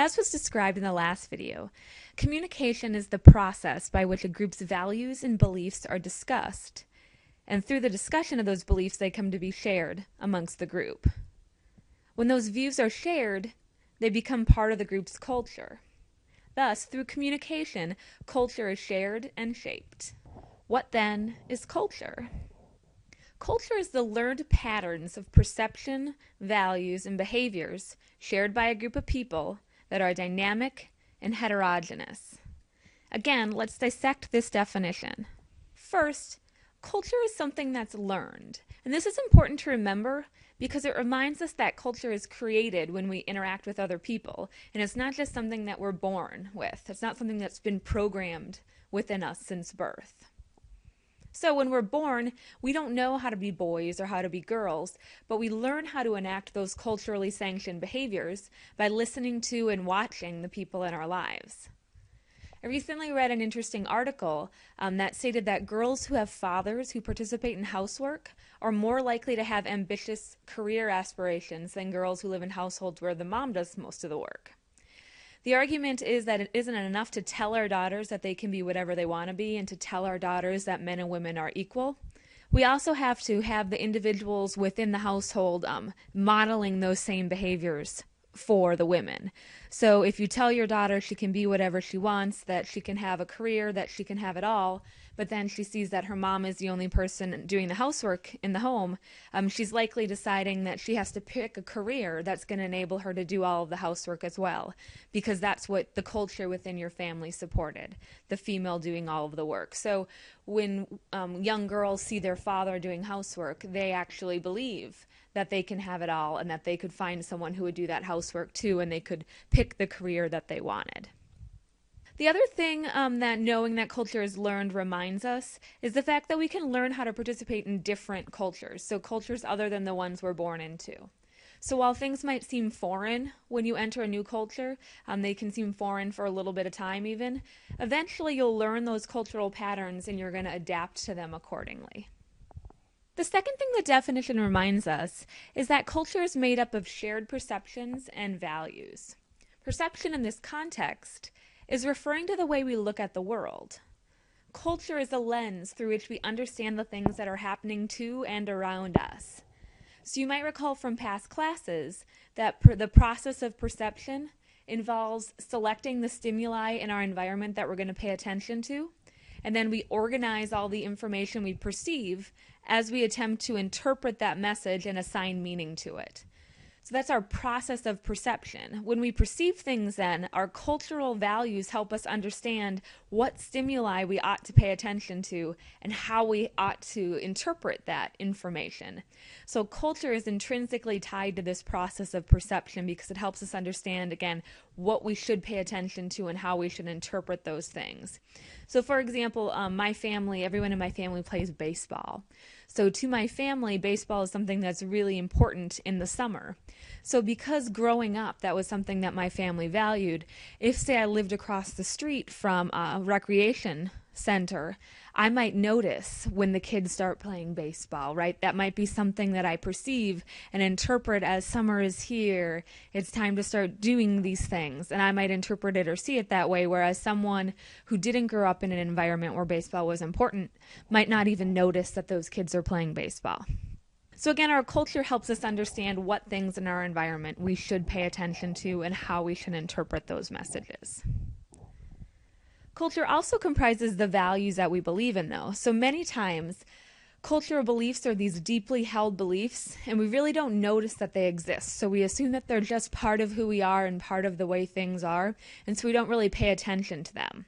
As was described in the last video, communication is the process by which a group's values and beliefs are discussed, and through the discussion of those beliefs they come to be shared amongst the group. When those views are shared, they become part of the group's culture. Thus, through communication, culture is shared and shaped. What then is culture? Culture is the learned patterns of perception, values, and behaviors shared by a group of people that are dynamic and heterogeneous. Again, let's dissect this definition. First, culture is something that's learned. And this is important to remember because it reminds us that culture is created when we interact with other people. And it's not just something that we're born with. It's not something that's been programmed within us since birth. So when we're born, we don't know how to be boys or how to be girls, but we learn how to enact those culturally sanctioned behaviors by listening to and watching the people in our lives. I recently read an interesting article that stated that girls who have fathers who participate in housework are more likely to have ambitious career aspirations than girls who live in households where the mom does most of the work. The argument is that it isn't enough to tell our daughters that they can be whatever they want to be and to tell our daughters that men and women are equal. We also have to have the individuals within the household modeling those same behaviors for the women. So if you tell your daughter she can be whatever she wants, that she can have a career, that she can have it all, but then she sees that her mom is the only person doing the housework in the home, she's likely deciding that she has to pick a career that's going to enable her to do all of the housework as well, because that's what the culture within your family supported, the female doing all of the work. So when young girls see their father doing housework, they actually believe that they can have it all and that they could find someone who would do that housework too, and they could pick the career that they wanted. The other thing that knowing that culture is learned reminds us is the fact that we can learn how to participate in different cultures, so cultures other than the ones we're born into. So while things might seem foreign when you enter a new culture, they can seem foreign for a little bit of time even, eventually you'll learn those cultural patterns and you're going to adapt to them accordingly. The second thing the definition reminds us is that culture is made up of shared perceptions and values. Perception in this context is referring to the way we look at the world. Culture is a lens through which we understand the things that are happening to and around us. So you might recall from past classes that the process of perception involves selecting the stimuli in our environment that we're going to pay attention to, and then we organize all the information we perceive as we attempt to interpret that message and assign meaning to it. So that's our process of perception. When we perceive things then, our cultural values help us understand what stimuli we ought to pay attention to and how we ought to interpret that information. So culture is intrinsically tied to this process of perception because it helps us understand, again, what we should pay attention to and how we should interpret those things. So for example, everyone in my family plays baseball. So to my family, baseball is something that's really important in the summer. So because growing up, that was something that my family valued, if, say, I lived across the street from a recreation center, I might notice when the kids start playing baseball, right? That might be something that I perceive and interpret as summer is here, it's time to start doing these things, and I might interpret it or see it that way, whereas someone who didn't grow up in an environment where baseball was important might not even notice that those kids are playing baseball. So again, our culture helps us understand what things in our environment we should pay attention to and how we should interpret those messages. Culture also comprises the values that we believe in, though. So many times, cultural beliefs are these deeply held beliefs, and we really don't notice that they exist. So we assume that they're just part of who we are and part of the way things are, and so we don't really pay attention to them.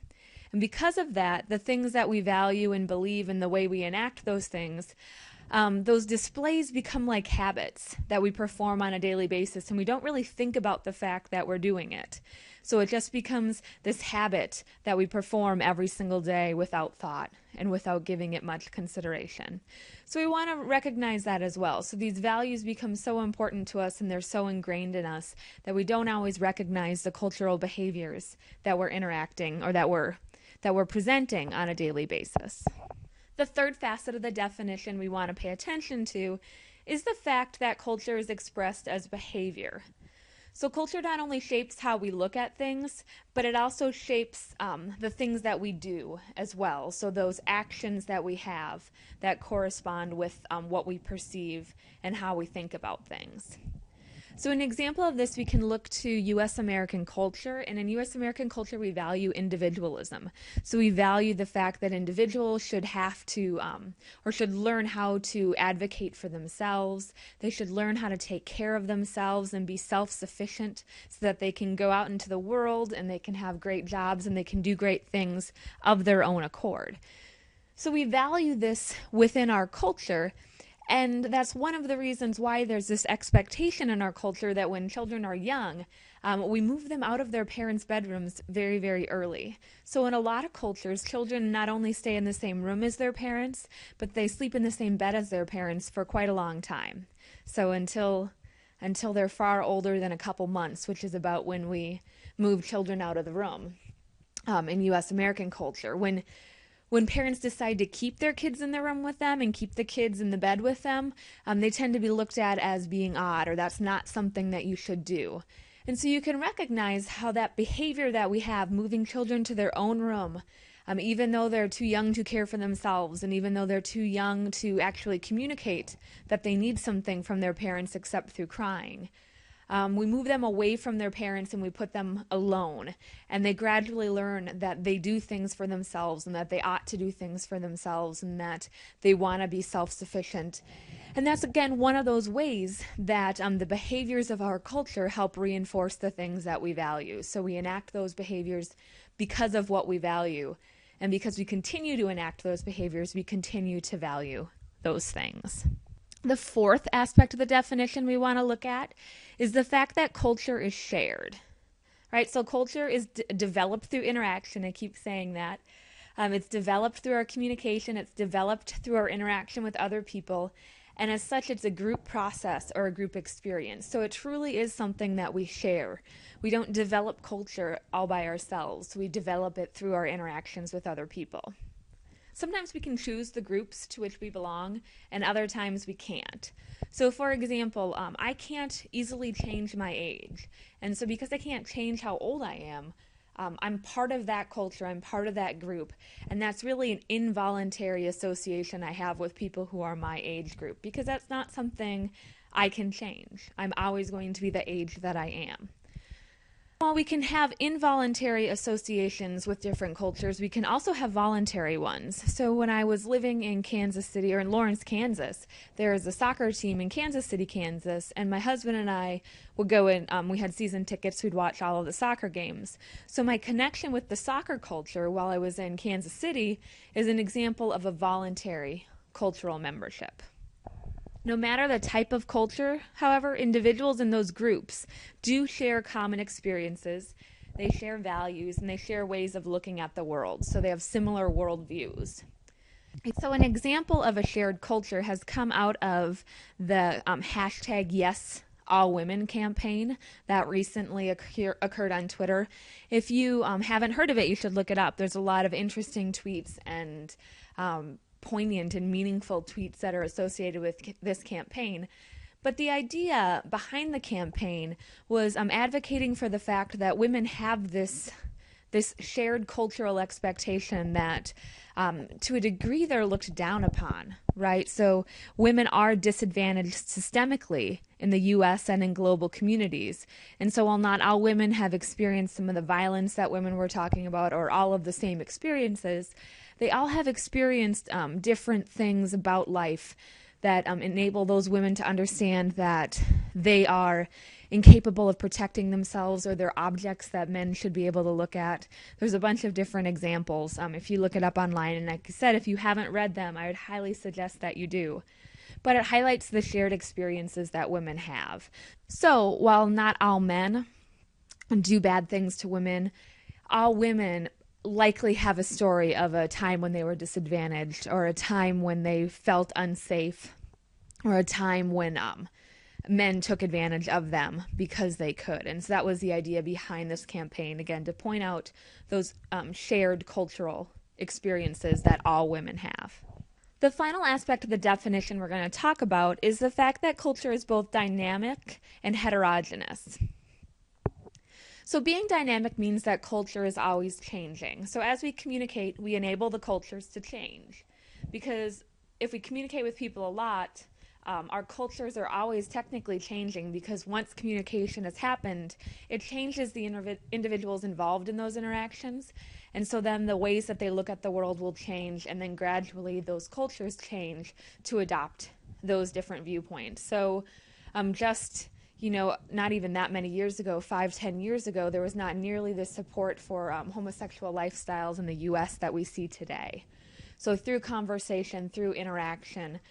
And because of that, the things that we value and believe and the way we enact those things, those displays become like habits that we perform on a daily basis, and we don't really think about the fact that we're doing it. So it just becomes this habit that we perform every single day without thought and without giving it much consideration. So we want to recognize that as well. So these values become so important to us and they're so ingrained in us that we don't always recognize the cultural behaviors that we're interacting or that we're presenting on a daily basis. The third facet of the definition we want to pay attention to is the fact that culture is expressed as behavior. So culture not only shapes how we look at things, but it also shapes the things that we do as well. So those actions that we have that correspond with what we perceive and how we think about things. So an example of this, we can look to U.S. American culture, and in U.S. American culture we value individualism. So we value the fact that individuals should have to, or should learn how to advocate for themselves. They should learn how to take care of themselves and be self-sufficient so that they can go out into the world and they can have great jobs and they can do great things of their own accord. So we value this within our culture. And that's one of the reasons why there's this expectation in our culture that when children are young, we move them out of their parents' bedrooms very, very early. So in a lot of cultures, children not only stay in the same room as their parents, but they sleep in the same bed as their parents for quite a long time. So until they're far older than a couple months, which is about when we move children out of the room in U.S. American culture. When parents decide to keep their kids in the room with them and keep the kids in the bed with them, they tend to be looked at as being odd, or that's not something that you should do. And so you can recognize how that behavior that we have, moving children to their own room, even though they're too young to care for themselves, and even though they're too young to actually communicate that they need something from their parents except through crying. We move them away from their parents and we put them alone, and they gradually learn that they do things for themselves and that they ought to do things for themselves and that they want to be self-sufficient. And that's, again, one of those ways that the behaviors of our culture help reinforce the things that we value. So we enact those behaviors because of what we value, and because we continue to enact those behaviors, we continue to value those things. The fourth aspect of the definition we want to look at is the fact that culture is shared, right? So culture is developed through interaction. I keep saying that. It's developed through our communication. It's developed through our interaction with other people. And as such, it's a group process or a group experience. So it truly is something that we share. We don't develop culture all by ourselves. We develop it through our interactions with other people. Sometimes we can choose the groups to which we belong, and other times we can't. So for example, I can't easily change my age. And so because I can't change how old I am, I'm part of that culture, I'm part of that group, and that's really an involuntary association I have with people who are my age group, because that's not something I can change. I'm always going to be the age that I am. While we can have involuntary associations with different cultures, we can also have voluntary ones. So when I was living in Kansas City, or in Lawrence, Kansas, there is a soccer team in Kansas City, Kansas, and my husband and I would go in, we had season tickets, we'd watch all of the soccer games. So my connection with the soccer culture while I was in Kansas City is an example of a voluntary cultural membership. No matter the type of culture, however, individuals in those groups do share common experiences, they share values, and they share ways of looking at the world. So they have similar worldviews. So an example of a shared culture has come out of the hashtag Yes All Women campaign that recently occurred on Twitter. If you haven't heard of it, you should look it up. There's a lot of interesting tweets and poignant and meaningful tweets that are associated with this campaign. But the idea behind the campaign was advocating for the fact that women have this shared cultural expectation that to a degree they're looked down upon, right? So women are disadvantaged systemically in the U.S. and in global communities. And so while not all women have experienced some of the violence that women were talking about, or all of the same experiences, they all have experienced different things about life that enable those women to understand that they are incapable of protecting themselves, or they're objects that men should be able to look at. There's a bunch of different examples if you look it up online. And like I said, if you haven't read them, I would highly suggest that you do. But it highlights the shared experiences that women have. So while not all men do bad things to women, all women likely have a story of a time when they were disadvantaged, or a time when they felt unsafe, or a time when men took advantage of them because they could. And so that was the idea behind this campaign, again, to point out those shared cultural experiences that all women have. The final aspect of the definition we're going to talk about is the fact that culture is both dynamic and heterogeneous. So being dynamic means that culture is always changing. So as we communicate, we enable the cultures to change. Because if we communicate with people a lot, our cultures are always technically changing, because once communication has happened, it changes the individuals involved in those interactions. And so then the ways that they look at the world will change, and then gradually those cultures change to adopt those different viewpoints. So just not even that many years ago, 5-10 years ago, there was not nearly the support for homosexual lifestyles in the US that we see today. So through conversation, through interaction,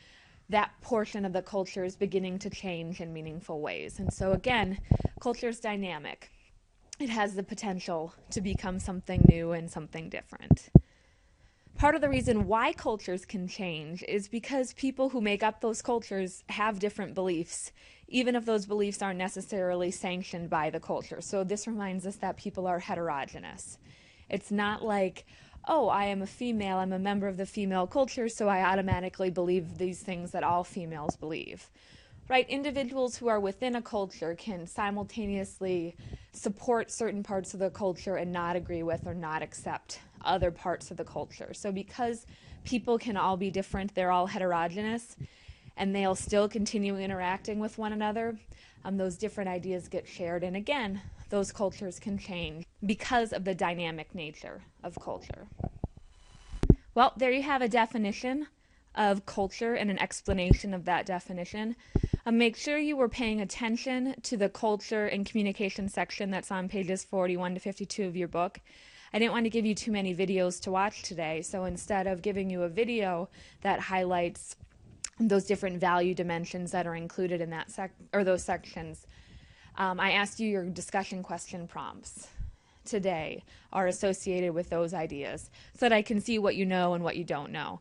that portion of the culture is beginning to change in meaningful ways. And so again, culture is dynamic. It has the potential to become something new and something different. Part of the reason why cultures can change is because people who make up those cultures have different beliefs, even if those beliefs aren't necessarily sanctioned by the culture. So this reminds us that people are heterogeneous. It's not like, oh, I am a female, I'm a member of the female culture, so I automatically believe these things that all females believe. Right? Individuals who are within a culture can simultaneously support certain parts of the culture and not agree with or not accept other parts of the culture. So because people can all be different, they're all heterogeneous, and they'll still continue interacting with one another, those different ideas get shared. And again, those cultures can change because of the dynamic nature of culture. Well, there you have a definition of culture and an explanation of that definition. Make sure you were paying attention to the culture and communication section that's on pages 41 to 52 of your book. I didn't want to give you too many videos to watch today, so instead of giving you a video that highlights those different value dimensions that are included in that those sections, I asked you your discussion question prompts today are associated with those ideas so that I can see what you know and what you don't know.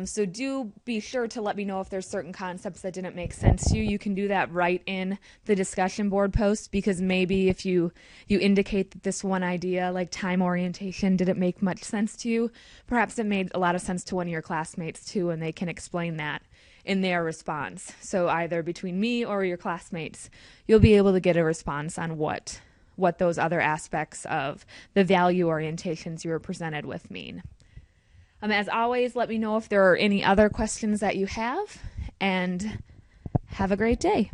So do be sure to let me know if there's certain concepts that didn't make sense to you. You can do that right in the discussion board post, because maybe if you indicate that this one idea, like time orientation, didn't make much sense to you, perhaps it made a lot of sense to one of your classmates too, and they can explain that in their response. So either between me or your classmates, you'll be able to get a response on what those other aspects of the value orientations you were presented with mean. As always, let me know if there are any other questions that you have, and have a great day.